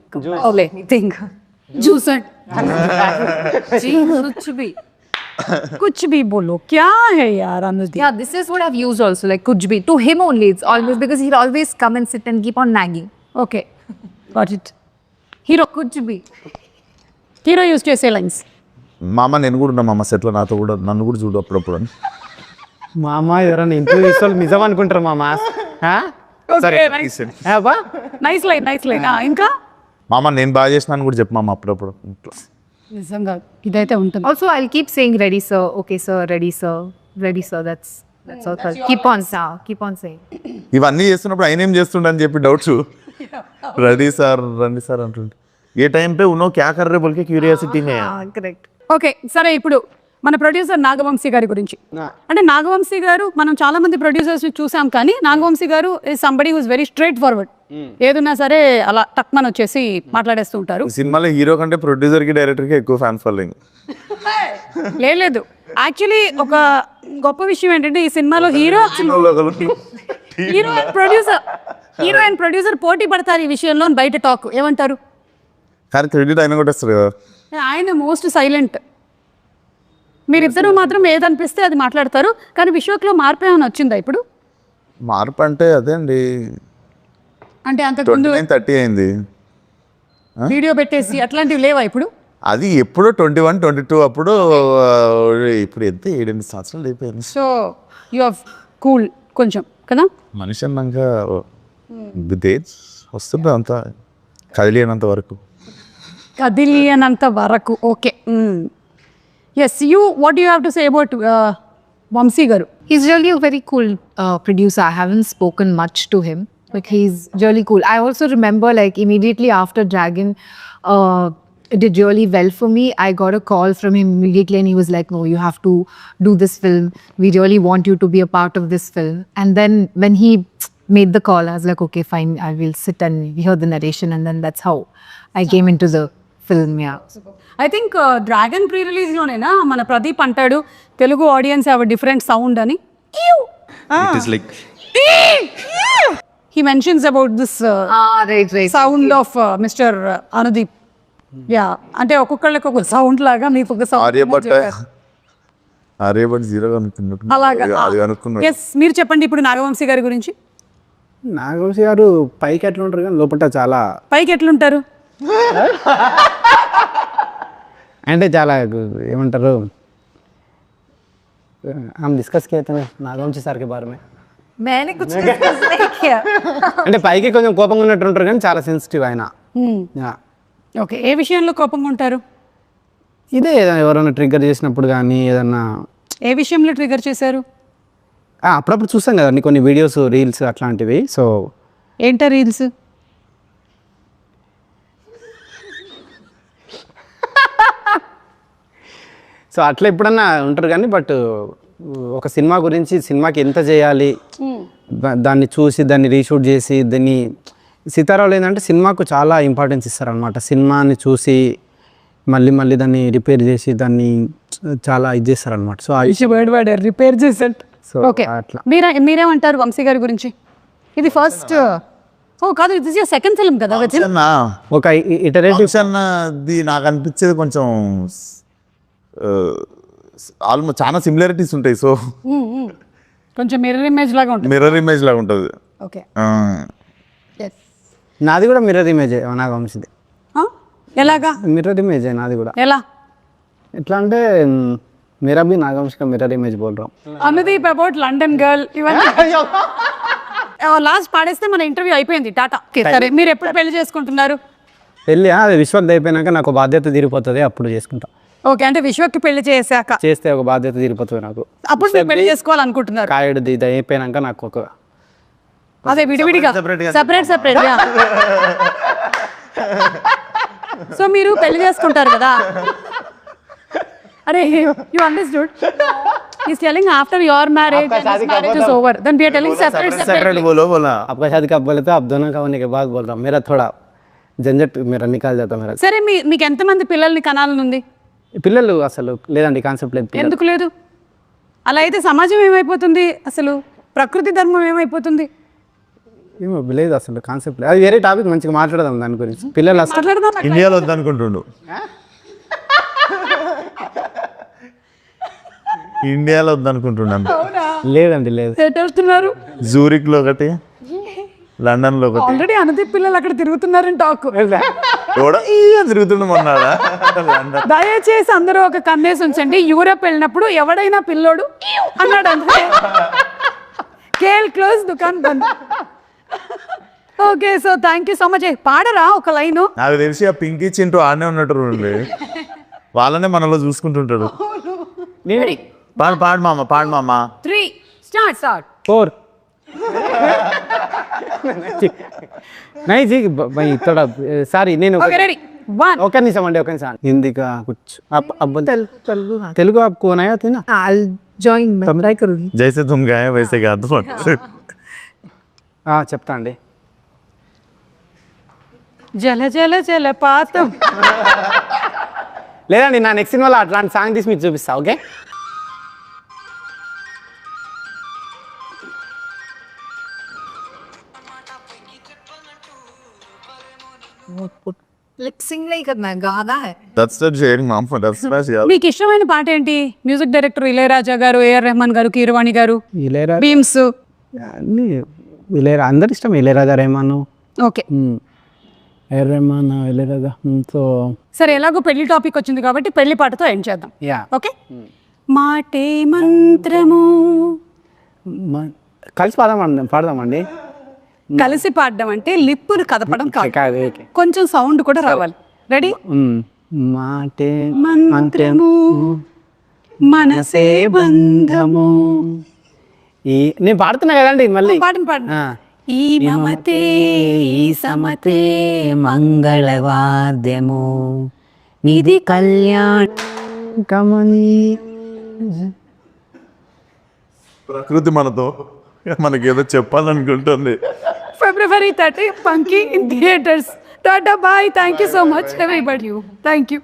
[SPEAKER 1] कुछ भी बोलो, क्या है यार Anudeep?
[SPEAKER 3] Yeah, this is what I've used also, like kuch bhi. To him only, it's always because he'll always come and sit and keep on nagging.
[SPEAKER 1] Okay, got it. Hero
[SPEAKER 3] Kuch bhi.
[SPEAKER 1] Hero use చేసే lines.
[SPEAKER 2] మామ నేను కూడా ఉన్నా మామ సెట్లో, నాతో కూడా నన్ను కూడా చూడు అప్పుడప్పుడు అని.
[SPEAKER 4] మా అమ్మ ఎవరైనా ఇంటర్వ్యూ ఇస్తే నిజం అనుకుంటారు మామ.
[SPEAKER 1] Nice line. ఇంకా
[SPEAKER 2] మామ నేను బాగా చేసినాను కూడా చెప్పు మామ అప్పుడప్పుడు.
[SPEAKER 1] నిజంగా ఇదైతే ఉంటుంది.
[SPEAKER 3] Also, I'll keep saying ready sir, okay sir, ready sir, ready sir. That's all. Keep on saying.
[SPEAKER 2] ఇవన్నీ చేస్తున్నప్పుడు ఆయన ఏం చేస్తుండ అని చెప్పి డౌట్స్, రెడీ సార్ రండి సార్ అంటుండే. ఏ టైం పే ఉన్నో క్యా కర్ రే బోల్కే క్యూరియాసిటీ నే.
[SPEAKER 3] Correct.
[SPEAKER 1] ఓకే సరే, ఇప్పుడు మన ప్రొడ్యూసర్ నాగవంశీ గారి గురించి. అంటే నాగవంశీ గారు మనం చాలా మంది ప్రొడ్యూసర్స్ చూసాం, కానీ Nagavamsi garu is somebody who's very straightforward. ఏదున్నా సరే అలా టక్మన్ వచ్చేసి మాట్లాడేస్తూ ఉంటారు.
[SPEAKER 2] సినిమాలో హీరో కంటే ప్రొడ్యూసర్ కి డైరెక్టర్ కి ఎక్కువ ఫ్యాన్ ఫాలోయింగ్.
[SPEAKER 1] లేదు యాక్చువల్లీ ఒక గొప్ప విషయం ఏంటంటే ఈ సినిమాలో హీరో హీరో అండ్ ప్రొడ్యూసర్ పోటీ పడతారు ఈ విషయంలో అని బయట టాక్, ఏమంటారు?
[SPEAKER 2] కానీ క్రెడిట్ అయినా కొట్టేస్తారు కదా.
[SPEAKER 1] ఆయన మోస్ట్ సైలెంట్, మీరిద్దరూ మాత్రం ఏదనిపిస్తే అది మాట్లాడతారు. కానీ విశ్వక్లో మార్పు ఏమైనా వచ్చిందా ఇప్పుడు?
[SPEAKER 2] మార్పు అంటే అదే అండి,
[SPEAKER 1] అంటే అంతకుముందు
[SPEAKER 2] 29-30 అయింది.
[SPEAKER 1] వీడియో పెట్టేసి అట్లాంటివి లేవా ఇప్పుడు?
[SPEAKER 2] అది ఎప్పుడో 21-22 అప్పుడు. ఇప్పుడు ఎంత 7-8 సంవత్సరాలు అయిపోయింది.
[SPEAKER 1] సో యు ఆర్ కూల్ కొంచెం కదా.
[SPEAKER 2] మనిషి అన్నాక విత్ వస్తుంది అంతా కదిలినంత వరకు.
[SPEAKER 1] కదిలియనంత వరకు. Okay. Yes, you what you have to say about Vamsi garu?
[SPEAKER 3] He's really a very cool producer. I haven't spoken much to him, but he's really cool. I also remember, like, immediately after Dragon did really well for me, I got a call from him immediately and he was like, no, you have to do this film. We really want you to be a part of this film. And then when he made the call, I was like, okay, fine, I will sit and hear the narration. And then that's how I came into the film, yeah.
[SPEAKER 1] I think Dragon ప్రీ రిలీజ్లోనేనా మన ప్రదీప్ అంటాడు Telugu audience have a different sound అని. He mentions about this
[SPEAKER 3] Right.
[SPEAKER 1] Sound of mister Anudeep. Yeah, అంటే ఒక్కొక్కళ్ళకి ఒక sound లాగా మీకు ఒక
[SPEAKER 2] ఆర్యభట్
[SPEAKER 1] సౌండ్
[SPEAKER 2] 0 అనుకున్నట్టు
[SPEAKER 1] అలాగా.
[SPEAKER 2] అది అనుకున్నాడు.
[SPEAKER 1] ఎస్, మీరు చెప్పండి ఇప్పుడు నాగవంశీ గారి గురించి.
[SPEAKER 4] నాగవంశీ గారు పైకి ఎట్లా ఉంటారు కానీ లోపల చాలా
[SPEAKER 1] పైకి ఎట్లుంటారు?
[SPEAKER 4] అంటే చాలా ఏమంటారు, हम डिस्कस किए थे नागवंशी సార్ కే బారే మే.
[SPEAKER 3] मैंने कुछ discuss नहीं किया.
[SPEAKER 4] అంటే పైకి కొంచెం కోపంగా ఉన్నట్టు ఉంటారు కానీ చాలా సెన్సిటివ్ ఆయన.
[SPEAKER 1] ఓకే, ఏ విషయంలో కోపంగా ఉంటారు?
[SPEAKER 4] ఇదే ఎవరైనా ట్రిగ్గర్ చేసినప్పుడు కానీ ఏదన్నా.
[SPEAKER 1] ఏ విషయంలో ట్రిగర్ చేశారు?
[SPEAKER 4] అప్పుడప్పుడు చూస్తాం కదండి కొన్ని వీడియోస్, రీల్స్ అట్లాంటివి. సో
[SPEAKER 1] ఏంటా రీల్స్?
[SPEAKER 4] సో అట్లా ఎప్పుడన్నా ఉంటారు కానీ, బట్ ఒక సినిమా గురించి, సినిమాకి ఎంత చేయాలి, దాన్ని చూసి దాన్ని రీషూట్ చేసి దాన్ని సీతారావులు ఏంటంటే సినిమాకు చాలా ఇంపార్టెన్స్ ఇస్తారనమాట. సినిమాని చూసి మళ్ళీ దాన్ని రిపేర్ చేసి దాన్ని చాలా ఇది చేస్తారనమాట. సో
[SPEAKER 1] వర్డ్ రిపేర్ చేసేట్.
[SPEAKER 4] సో
[SPEAKER 1] ఓకే,
[SPEAKER 4] అట్లా.
[SPEAKER 1] మీరేమంటారు వంశీ గారి గురించి? ఇది ఫస్ట్ కాదు, ఇది సెకండ్ ఫిల్మ్ కదా.
[SPEAKER 4] ఒక ఇటరేటివ్
[SPEAKER 2] అన్నది నాకు అనిపించేది కొంచెం ఆల్మోస్ట్ చాలా సిమిలారిటీస్ ఉంటాయి. సో
[SPEAKER 1] కొంచెం మిర్రర్ ఇమేజ్ లాగా ఉంటుంది.
[SPEAKER 2] మిర్రర్ ఇమేజ్ లాగా ఉంటుంది.
[SPEAKER 1] ఓకే,
[SPEAKER 4] నాది కూడా మిర్రర్ ఇమేజే నాగవంశీది.
[SPEAKER 1] ఎలాగా
[SPEAKER 4] మిర్రర్ ఇమేజే నాది కూడా.
[SPEAKER 1] ఎలా?
[SPEAKER 4] ఎట్లా అంటే मेरा भी नागवंश का मिरर इमेज बोल रहा हूँ.
[SPEAKER 1] అనుదీప్ అబౌట్ లండన్ గర్ల్ ఇవన్నీ లాస్ట్ పాడేస్తే మన ఇంటర్వ్యూ అయిపోయింది. టాటా. సరే, మీరు ఎప్పుడు పెళ్లి చేసుకుంటున్నారు?
[SPEAKER 4] పెళ్ళి అది విశ్వక్ అయిపోయినాక నాకు బాధ్యత తీరిపోతుంది, అప్పుడు చేసుకుంటా.
[SPEAKER 1] ఓకే, అంటే విశ్వక్కి పెళ్లి చేశాక
[SPEAKER 4] చేస్తే ఒక బాధ్యత తీరిపోతుంది నాకు.
[SPEAKER 1] అప్పుడు మీరు పెళ్లి చేసుకోవాలనుకుంటున్నారు?
[SPEAKER 4] కాయడు ఇది అయిపోయినాక నాకు ఒక
[SPEAKER 1] అదే విడివిడిగా సెపరేట్. సో మీరు పెళ్లి చేసుకుంటారు కదా. అరే, you understood? He's telling after your marriage and his marriage is over, then we are telling separate.
[SPEAKER 2] बोलो
[SPEAKER 4] आपका शादी कब बोले तो आप दोनों का होने के बाद बोल रहा हूँ. मेरा थोड़ा झंझट मेरा निकाल जाता मेरा.
[SPEAKER 1] సరే, మీకు ఎంతమంది పిల్లల్ని కనాలని ఉంది?
[SPEAKER 4] పిల్లలు అసలు లేదండి, కాన్సెప్ట్ లేదు.
[SPEAKER 1] ఎందుకు లేదు? అలా అయితే సమాజం ఏమైపోతుంది, అసలు ప్రకృతి ధర్మం ఏమైపోతుంది?
[SPEAKER 4] ఏమో లేదు, అసలు కాన్సెప్ట్ లేదు. అది వేరే టాపిక్, మంచిగా మాట్లాడదాం దాని గురించి. పిల్లలు అసలు
[SPEAKER 1] మాట్లాడదాం.
[SPEAKER 2] ఇండియాలో వద్దనుకుంటుండు. ఇండియాలో వద్దనుకుంటున్నాను.
[SPEAKER 4] లేదండి, లేదు.
[SPEAKER 1] ఎటు వెళ్తున్నారు?
[SPEAKER 2] జూరిక్లో ఒకటి, లండన్లో ఒకటి.
[SPEAKER 1] ఆల్రెడీ అనుదీప్ పిల్లలు అక్కడ తిరుగుతున్నారని టాక్.
[SPEAKER 2] తిరుగుతుండు మొన్నాడా.
[SPEAKER 1] దయచేసి అందరూ ఒక కన్నేసి ఉంచండి. యూరోప్ వెళ్ళినప్పుడు ఎవడైనా పిల్లోడు అన్నాడు అంటే కేల్ క్లోజ్, దుకాన్ బంద్. Okay, so thank you so much. పాడరా ఒక లైను?
[SPEAKER 2] నాకు తెలిసి ఆ పింకీ చింటూ ఆడనే ఉన్నట్టు వాళ్ళనే మనలో చూసుకుంటుంటాడు. పాడు మామ
[SPEAKER 1] 3 స్టార్ట్
[SPEAKER 4] 4 नहीं जी भाई थोड़ा సారీ నేను
[SPEAKER 1] ఓకే, రెడీ 1
[SPEAKER 4] ఒక నిమిషం అండి, ఒక నిమిషం. హిందీ का कुछ अब तेलुगु आपको नहीं आती ना?
[SPEAKER 3] I'll join. मैं try करूँगी.
[SPEAKER 2] జైసే తుమ్ గాయే వైసే గా దో.
[SPEAKER 4] చెప్తా అండి.
[SPEAKER 1] జల జల జల పాతం.
[SPEAKER 4] లేదండి, నా నెక్స్ట్ సినిమాలో అట్లాంటి సాంగ్ తీసి మీకు చూపిస్తా. ఓకే,
[SPEAKER 3] Like sing नहीं करना है, गाना है.
[SPEAKER 2] That's that sharing ma'am for that's smash యార్.
[SPEAKER 1] మీకు ఇష్టమైన పాట ఏంటి? మ్యూజిక్ డైరెక్టర్ ఇళయరాజా గారు, ఏఆర్ రెహమాన్ గారు, కీరవాణి గారు,
[SPEAKER 4] ఇళయరాజా
[SPEAKER 1] బీమ్స్.
[SPEAKER 4] అన్ని అందరు ఇష్టం. Ilaiyaraaja, Rahman,
[SPEAKER 1] okay
[SPEAKER 4] AR Rahman, Ilaiyaraaja. So
[SPEAKER 1] సరే, ఎలాగో పెళ్లి టాపిక్ వచ్చింది కాబట్టి పెళ్లి పాటతో ఎండ్ చేద్దాం.
[SPEAKER 4] Yeah,
[SPEAKER 1] okay. మాటే మంత్రము.
[SPEAKER 4] కలిసి పాడదామండి.
[SPEAKER 1] కలిసి పాడడం అంటే లిప్పులు కదపడం కాదు,
[SPEAKER 4] కాదు, ఓకే.
[SPEAKER 1] కొంచెం సౌండ్ కూడా రావాలి. రెడీ?
[SPEAKER 4] మాటే
[SPEAKER 1] మంత్రము మనసే బంధము.
[SPEAKER 4] నేను పాడుతున్నా కదండి మళ్ళీ.
[SPEAKER 1] పాడండి పాడండి.
[SPEAKER 4] ఆ.
[SPEAKER 1] ఈ మమతే ఈ సమతే
[SPEAKER 5] మంగళవాద్యము ఇది కళ్యాణ
[SPEAKER 4] కమని
[SPEAKER 2] ప్రకృతి మనకి ఏదో చెప్పాలనుకుంటుంది.
[SPEAKER 1] February 30, Punky in theaters. Tata, bye. Thank you so much, everybody. Thank you.